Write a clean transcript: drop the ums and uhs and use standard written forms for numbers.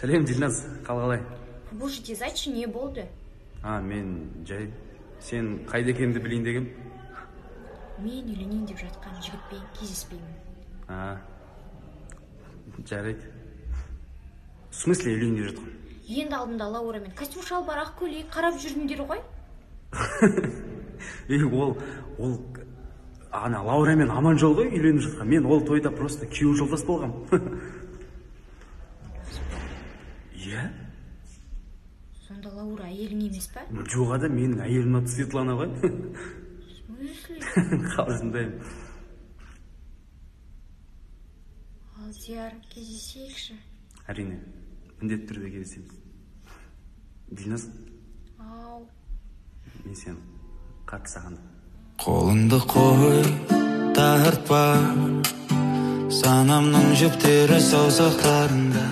Сәлем, Дилназ, қалай? Бұл жерде айтшы, не болды? Мен жай. Сен қайда екеніңді білейін дегем. Мен үйленейін деп жатқан жігітпен кездеспеймін. Жарайды. В смысле үйленейін деп жатқан? Енді алдымда Лаурамен костюм шалбар, ақ көйлек қарап жүрдіңдер ғой. Ол ана Лаурамен аман жол ғой үйленіп жатқан. Мен ол тойда просто күйеу жолдас болғам. Иә? Сонда Лаура әйелің емес па? Жоқ, ада менің әйелім аты Светлана ғой. В смысле? Қалжыңдаймын. Алдияр, кездесейікші. Әрине, міндетті түрде кездесеміз. Дилназ? Ау. Мен сені қатты сағындым. Қолыңды қой, тартпа, санамның жіптері саусақтарында.